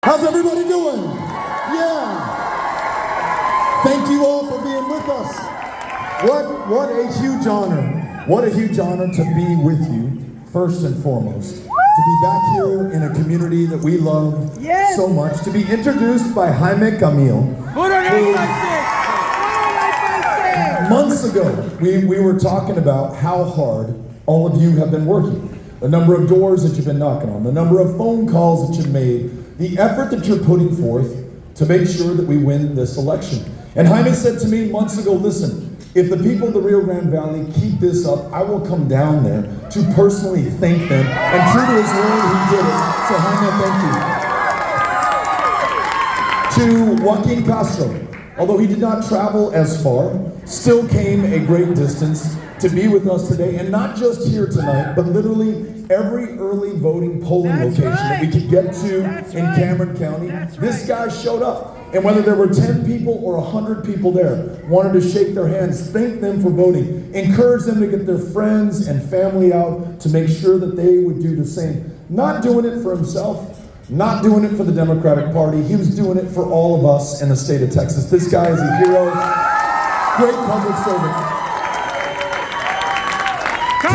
How's everybody doing? Yeah. Thank you all for being with us. What a huge honor. What a huge honor to be with you, first and foremost. To be back here in a community that we love so much. To be introduced by Jaime Camille. Months ago, we were talking about how hard all of you have been working. The number of doors that you've been knocking on, the number of phone calls that you've made, the effort that you're putting forth to make sure that we win this election. And Jaime said to me months ago, listen, if the people of the Rio Grande Valley keep this up, I will come down there to personally thank them. And true to his word, he did it. So Jaime, thank you. To Joaquin Castro, although he did not travel as far, still came a great distance to be with us today, and not just here tonight, but literally every early voting polling location that we could get to in Cameron County. This guy showed up. And whether there were 10 people or 100 people there, wanted to shake their hands, thank them for voting, encourage them to get their friends and family out to make sure that they would do the same. Not doing it for himself, not doing it for the Democratic Party, he was doing it for all of us in the state of Texas. This guy is a hero, great public servant. To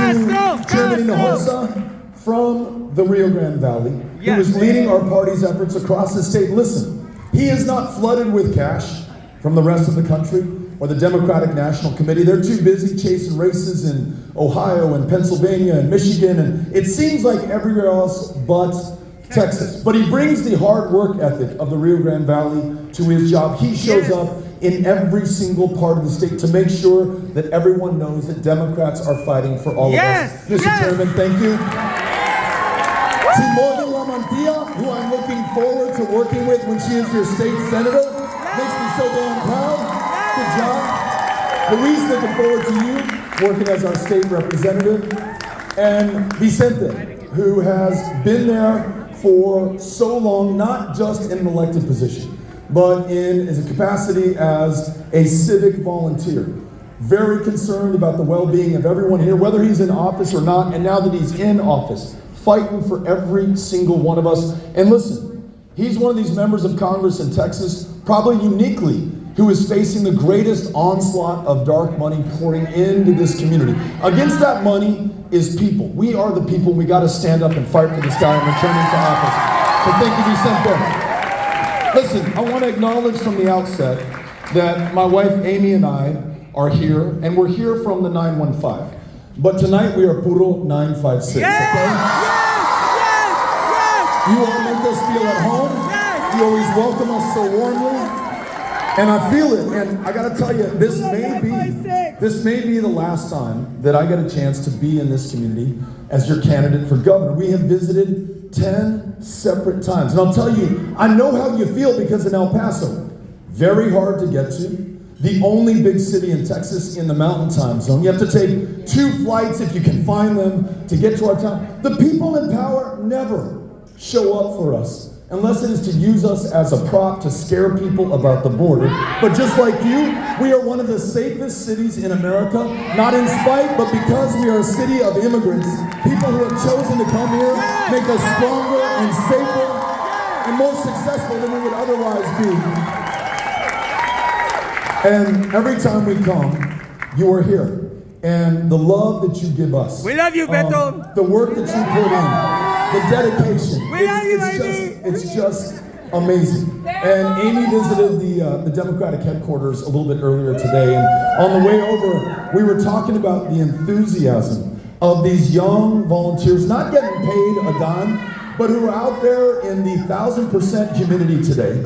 Chairman Hinojosa from the Rio Grande Valley, who is leading our party's efforts across the state. Listen, he is not flooded with cash from the rest of the country or the Democratic National Committee. They're too busy chasing races in Ohio and Pennsylvania and Michigan, and it seems like everywhere else but Texas. But he brings the hard work ethic of the Rio Grande Valley to his job. He shows up in every single part of the state to make sure that everyone knows that Democrats are fighting for all of us. Mr. Chairman, thank you. To Morgan Lamantia, who I'm looking forward to working with when she is your state senator. Makes me so damn proud. Good job. Luis, looking forward to you working as our state representative. And Vicente, who has been there for so long, not just in an elected position, but in his capacity as a civic volunteer. Very concerned about the well-being of everyone here, whether he's in office or not, and now that he's in office, fighting for every single one of us. And listen, he's one of these members of Congress in Texas, probably uniquely, who is facing the greatest onslaught of dark money pouring into this community. Against that money is people. We are the people. We got to stand up and fight for this guy and return him to office. So thank you, Vicente. Listen, I want to acknowledge from the outset that my wife Amy and I are here, and we're here from the 915. But tonight we are puro 956, okay? You all make us feel at home. You always welcome us so warmly. And I feel it, and I gotta tell you, this may be the last time that I get a chance to be in this community as your candidate for governor. We have visited 10 separate times. And I'll tell you, I know how you feel because in El Paso, very hard to get to. The only big city in Texas in the mountain time zone. You have to take 2 flights if you can find them to get to our town. The people in power never show up for us unless it is to use us as a prop to scare people about the border. But just like you, we are one of the safest cities in America, not in spite, but because we are a city of immigrants. People who have chosen to come here make us stronger and safer and more successful than we would otherwise be. And every time we come, you are here. And the love that you give us. We love you, Beto. The work that you put in. The dedication. We love you, baby. It's just amazing. And Amy visited the Democratic headquarters a little bit earlier today. And on the way over, we were talking about the enthusiasm of these young volunteers, not getting paid a dime, but who are out there in the 1,000% humidity today,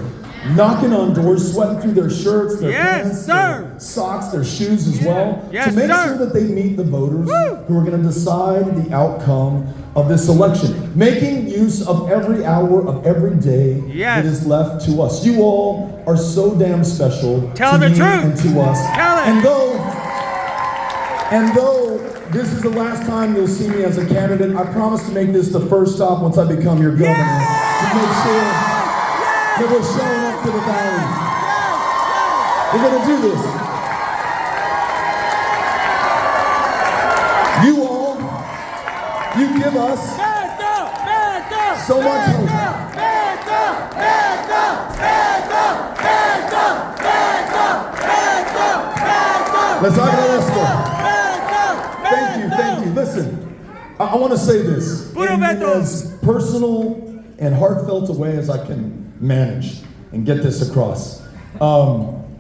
knocking on doors, sweating through their shirts, their pants, their socks, their shoes as well, to make sure that they meet the voters who are going to decide the outcome of this election, making use of every hour of every day that is left to us. You all are so damn special to me and to us. And though this is the last time you'll see me as a candidate, I promise to make this the first stop once I become your governor, to make sure that we're showing up to the valley. We're going to do this. You all, you give us so much hope. Les agradezco. Thank you. Listen, I want to say this in as personal and heartfelt a way as I can manage and get this across.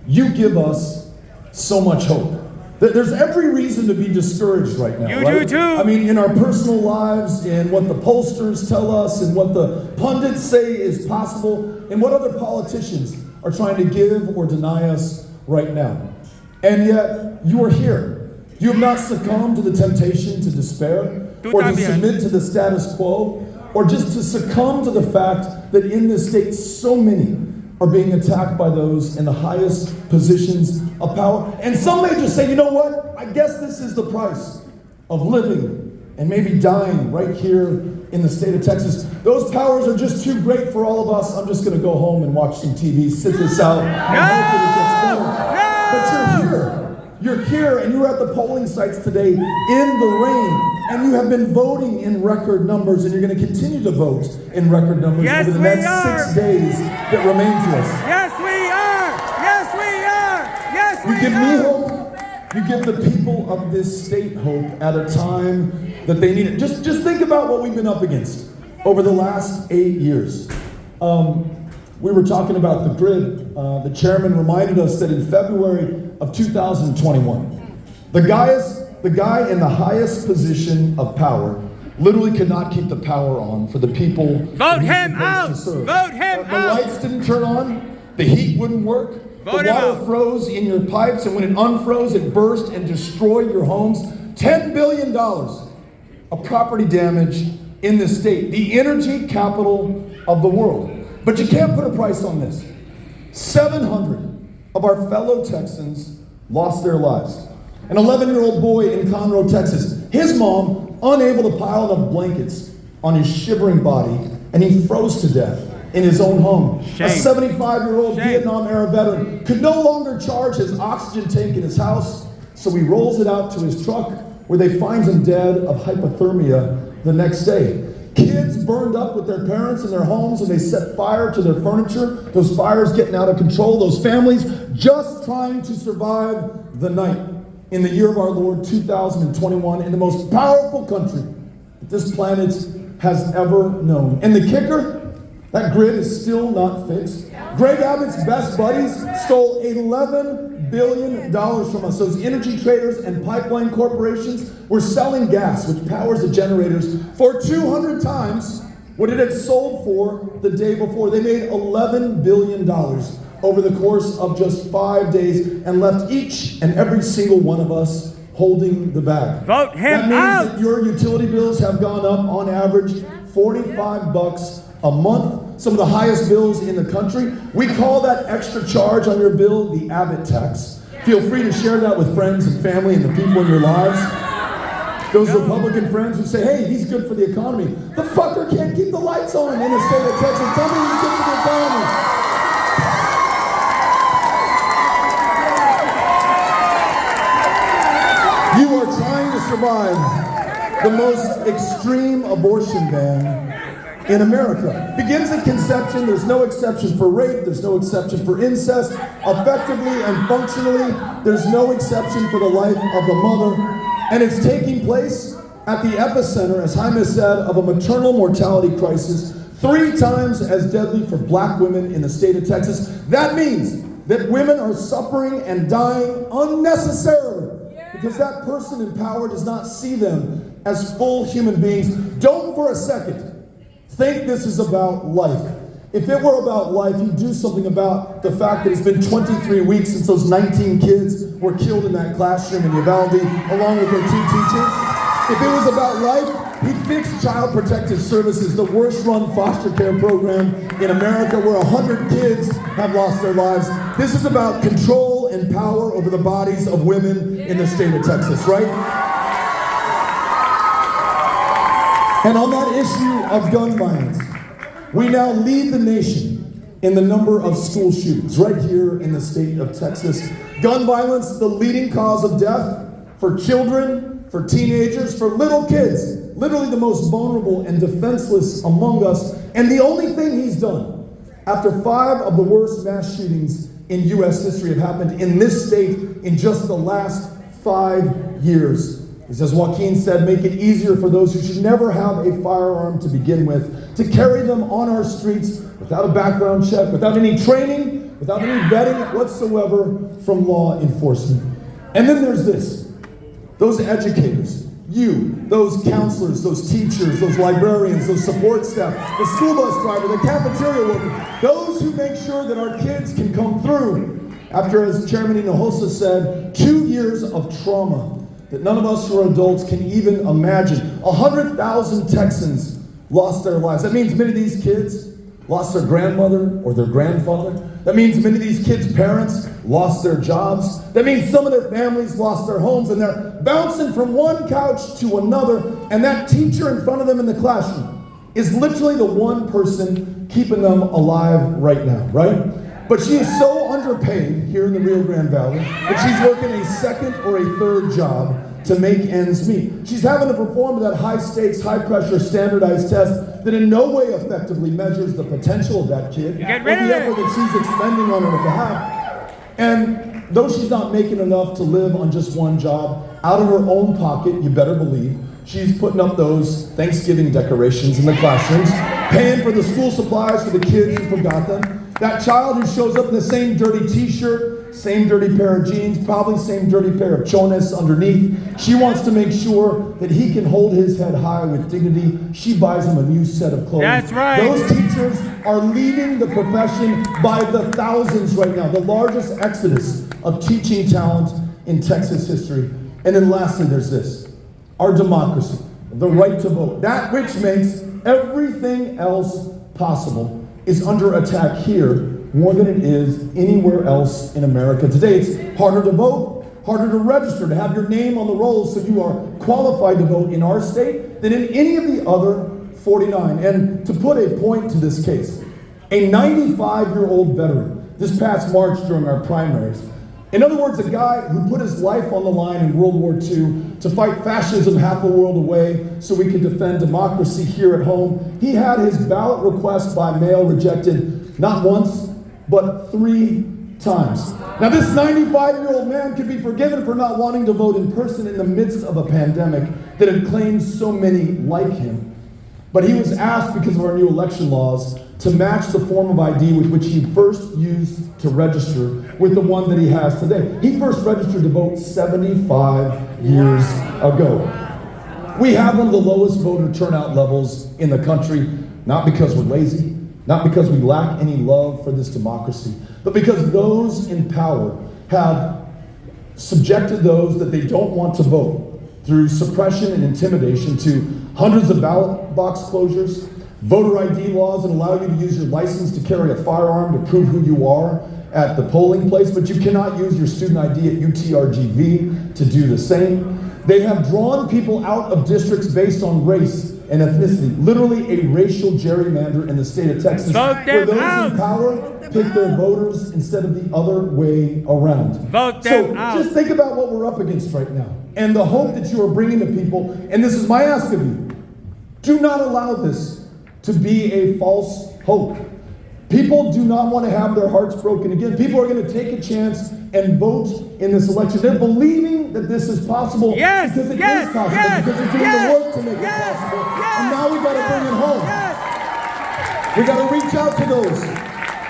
You give us so much hope. There's every reason to be discouraged right now. You right? do too. I mean, in our personal lives, in what the pollsters tell us, and what the pundits say is possible, and what other politicians are trying to give or deny us right now. And yet, you are here. You have not succumbed to the temptation to despair, or to submit to the status quo, or just to succumb to the fact that in this state so many are being attacked by those in the highest positions of power. And some may just say, you know what? I guess this is the price of living and maybe dying right here in the state of Texas. Those powers are just too great for all of us. I'm just going to go home and watch some TV, sit this out, and hope that it gets better. But you're here. You're here, and you were at the polling sites today in the rain, and you have been voting in record numbers, and you're going to continue to vote in record numbers over the next 6 days that remain to us. Yes, we are! Yes, we are! Yes, we are! You give me hope. You give the people of this state hope at a time that they need it. Just think about what we've been up against over the last 8 years. We were talking about the grid. The chairman reminded us that in February of 2021, the guy in the highest position of power literally could not keep the power on for the people. Vote him out! Vote him out! The lights didn't turn on. The heat wouldn't work. The water froze in your pipes, and when it unfroze, it burst and destroyed your homes. $10 billion of property damage in this state, the energy capital of the world. But you can't put a price on this. 700 of our fellow Texans lost their lives. An 11-year-old boy in Conroe, Texas, his mom, unable to pile enough blankets on his shivering body, and he froze to death in his own home. Shame. A 75-year-old Vietnam-era veteran could no longer charge his oxygen tank in his house, so he rolls it out to his truck, where they find him dead of hypothermia the next day. Kids burned up with their parents in their homes, and they set fire to their furniture. Those fires getting out of control. Those families just trying to survive the night in the year of our Lord 2021 in the most powerful country that this planet has ever known. And the kicker, that grid is still not fixed. Greg Abbott's best buddies stole $11 billion from us. Those energy traders and pipeline corporations were selling gas, which powers the generators, for 200 times what it had sold for the day before. They made $11 billion over the course of just 5 days and left each and every single one of us holding the bag. Vote him that means out! That your utility bills have gone up on average $45 a month. Some of the highest bills in the country. We call that extra charge on your bill the Abbott tax. Feel free to share that with friends and family and the people in your lives. Those Republican friends who say, hey, he's good for the economy. The fucker can't keep the lights on in the state of Texas. Tell me he's good for the economy. You are trying to survive the most extreme abortion ban in America. Begins at conception. There's no exception for rape. There's no exception for incest. Effectively and functionally, there's no exception for the life of the mother. And it's taking place at the epicenter, as Jaime said, of a maternal mortality crisis 3 times as deadly for black women in the state of Texas. That means that women are suffering and dying unnecessarily because that person in power does not see them as full human beings. Don't for a second think this is about life. If it were about life, you'd do something about the fact that it's been 23 weeks since those 19 kids were killed in that classroom in Uvalde, along with their 2 teachers. If it was about life, he'd fix Child Protective Services, the worst-run foster care program in America, where 100 kids have lost their lives. This is about control and power over the bodies of women in the state of Texas, right? And on that issue of gun violence, we now lead the nation in the number of school shootings right here in the state of Texas. Gun violence, the leading cause of death for children, for teenagers, for little kids, literally the most vulnerable and defenseless among us. And the only thing he's done, after 5 of the worst mass shootings in U.S. history have happened in this state in just the last 5 years. As Joaquin said, make it easier for those who should never have a firearm to begin with to carry them on our streets without a background check, without any training, without any vetting whatsoever from law enforcement. And then there's this, those educators, you, those counselors, those teachers, those librarians, those support staff, the school bus driver, the cafeteria worker, those who make sure that our kids can come through after, as Chairman Hinojosa said, 2 years of trauma that none of us who are adults can even imagine. 100,000 Texans lost their lives. That means many of these kids lost their grandmother or their grandfather. That means many of these kids' parents lost their jobs. That means some of their families lost their homes, and they're bouncing from one couch to another, and that teacher in front of them in the classroom is literally the one person keeping them alive right now, right? But she is so underpaid here in the Rio Grande Valley that she's working a second or a third job to make ends meet. She's having to perform that high-stakes, high-pressure, standardized test that in no way effectively measures the potential of that kid or the effort that she's expending on her behalf. And though she's not making enough to live on just one job, out of her own pocket, you better believe, she's putting up those Thanksgiving decorations in the classrooms, paying for the school supplies for the kids who forgot them. That child who shows up in the same dirty t-shirt, same dirty pair of jeans, probably same dirty pair of chones underneath. She wants to make sure that he can hold his head high with dignity. She buys him a new set of clothes. That's right. Those teachers are leaving the profession by the thousands right now. The largest exodus of teaching talent in Texas history. And then lastly, there's this. Our democracy, the right to vote. That which makes everything else possible is under attack here more than it is anywhere else in America today. It's harder to vote, harder to register, to have your name on the rolls so you are qualified to vote in our state than in any of the other 49. And to put a point to this case, a 95-year-old veteran this past March during our primaries, in other words, a guy who put his life on the line in World War II to fight fascism half a world away so we could defend democracy here at home, he had his ballot request by mail rejected not once, but 3 times. Now this 95-year-old man could be forgiven for not wanting to vote in person in the midst of a pandemic that had claimed so many like him. But he was asked, because of our new election laws, to match the form of ID with which he first used to register with the one that he has today. He first registered to vote 75 years ago. We have one of the lowest voter turnout levels in the country, not because we're lazy, not because we lack any love for this democracy, but because those in power have subjected those that they don't want to vote through suppression and intimidation to hundreds of ballot box closures, voter ID laws that allow you to use your license to carry a firearm to prove who you are at the polling place, but you cannot use your student ID at UTRGV to do the same. They have drawn people out of districts based on race and ethnicity, literally a racial gerrymander in the state of Texas, where those in power pick their voters instead of the other way around. Vote them out. Just think about what we're up against right now and the hope that you are bringing to people, and this is my ask of you. Do not allow this to be a false hope. People do not want to have their hearts broken again. People are going to take a chance and vote in this election. They're believing that this is possible because it is possible, because they're doing the work to make it possible. And now we got to bring it home. We got to reach out to those.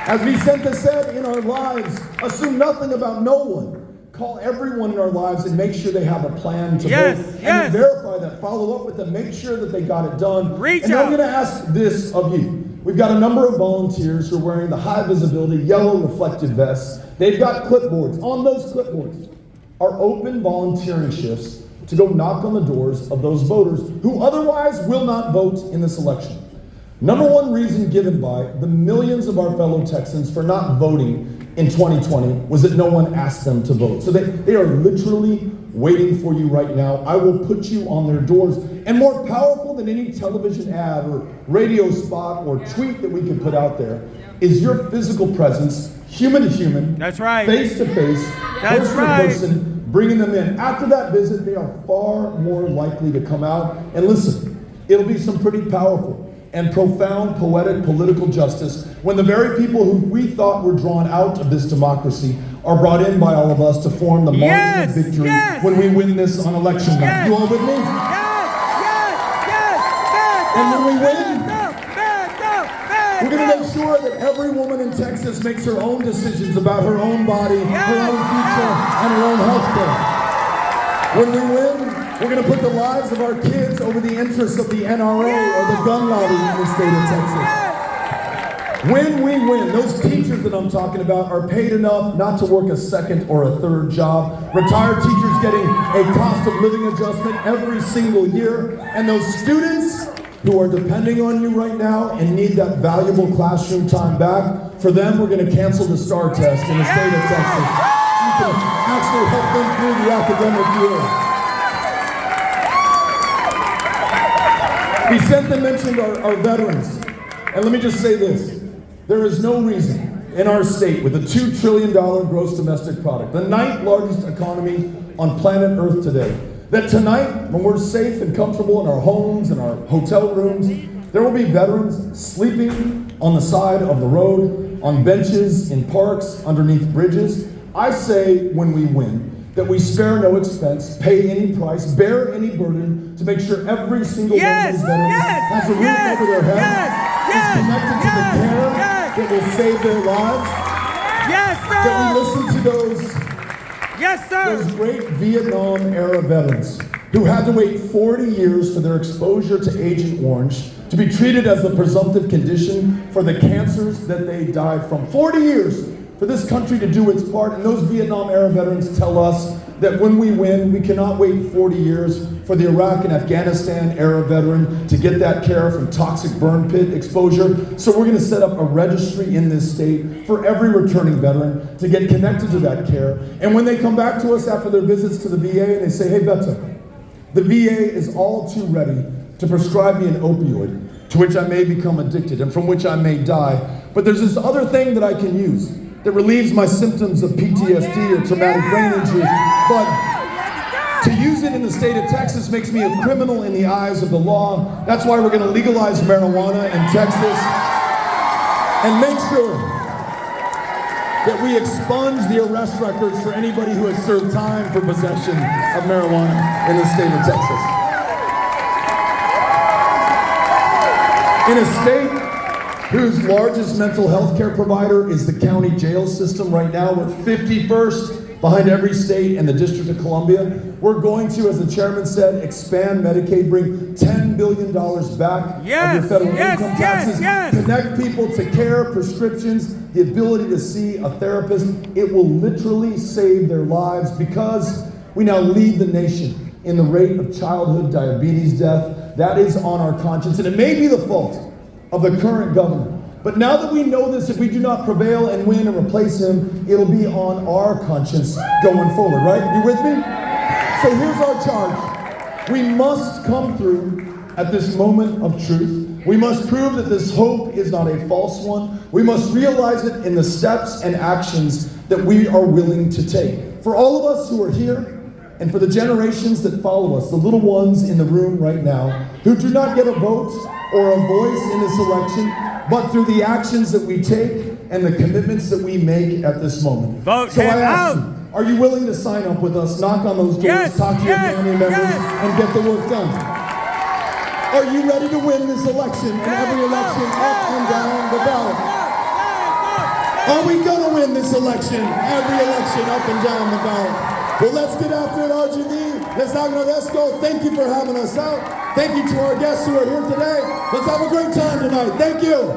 As Vicente said, in our lives, assume nothing about no one. Call everyone in our lives and make sure they have a plan to vote. And verify that, follow up with them, make sure that they got it done. I'm going to ask this of you. We've got a number of volunteers who are wearing the high visibility, yellow reflective vests. They've got clipboards. On those clipboards are open volunteering shifts to go knock on the doors of those voters who otherwise will not vote in this election. Number one reason given by the millions of our fellow Texans for not voting in 2020 was that no one asked them to vote. So they are literally waiting for you right now. I will put you on their doors. And more powerful than any television ad or radio spot or tweet that we can put out there is your physical presence, human to human, that's right, face to face, that's person right, to person, bringing them in. After that visit, they are far more likely to come out and listen. It'll be some pretty powerful and profound poetic political justice when the very people who we thought were drawn out of this democracy are brought in by all of us to form the margin of victory when we win this on election night. You all with me? And when we win, we're going to make sure that every woman in Texas makes her own decisions about her own body, her own future, and her own health care. When we win, we're going to put the lives of our kids over the interests of the NRA or the gun lobby in the state of Texas. When we win, those teachers that I'm talking about are paid enough not to work a second or a third job. Retired teachers getting a cost of living adjustment every single year. And those students who are depending on you right now and need that valuable classroom time back, for them, we're going to cancel the STAR test in the state of Texas. You can actually help them through the academic year. We sent and mentioned our veterans. And let me just say this. There is no reason in our state with a $2 trillion gross domestic product, the 9th largest economy on planet Earth today, that tonight, when we're safe and comfortable in our homes and our hotel rooms, there will be veterans sleeping on the side of the road, on benches, in parks, underneath bridges. I say when we win, that we spare no expense, pay any price, bear any burden to make sure every single one of these veterans has a roof over their head, is connected to the care that will save their lives. That we listen to those great Vietnam era veterans who had to wait 40 years for their exposure to Agent Orange to be treated as a presumptive condition for the cancers that they died from. 40 years for this country to do its part, and those Vietnam era veterans tell us that when we win, we cannot wait 40 years for the Iraq and Afghanistan era veteran to get that care from toxic burn pit exposure. So we're going to set up a registry in this state for every returning veteran to get connected to that care. And when they come back to us after their visits to the VA and they say, hey Beto, the VA is all too ready to prescribe me an opioid to which I may become addicted and from which I may die, but there's this other thing that I can use that relieves my symptoms of PTSD or traumatic brain injury, but to use it in the state of Texas makes me a criminal in the eyes of the law. That's why we're going to legalize marijuana in Texas and make sure that we expunge the arrest records for anybody who has served time for possession of marijuana in the state of Texas. In a state whose largest mental health care provider is the county jail system right now, we're 51st behind every state and the District of Columbia. We're going to, as the chairman said, expand Medicaid, bring $10 billion back of your federal income taxes, connect people to care, prescriptions, the ability to see a therapist. It will literally save their lives because we now lead the nation in the rate of childhood diabetes death. That is on our conscience, and it may be the fault of the current governor. But now that we know this, if we do not prevail and win and replace him, it'll be on our conscience going forward, right? You with me? So here's our charge. We must come through at this moment of truth. We must prove that this hope is not a false one. We must realize it in the steps and actions that we are willing to take. For all of us who are here, and for the generations that follow us, the little ones in the room right now, who do not get a vote or a voice in this election, but through the actions that we take and the commitments that we make at this moment. Vote so I him ask out. you, are you willing to sign up with us, knock on those doors, talk to your family members, and get the work done? Are you ready to win this election and every election up and down the ballot? Are we gonna win this election, every election up and down the ballot? Well, let's get after it, RGV. Let's go. Thank you for having us out. Thank you to our guests who are here today. Let's have a great time tonight. Thank you.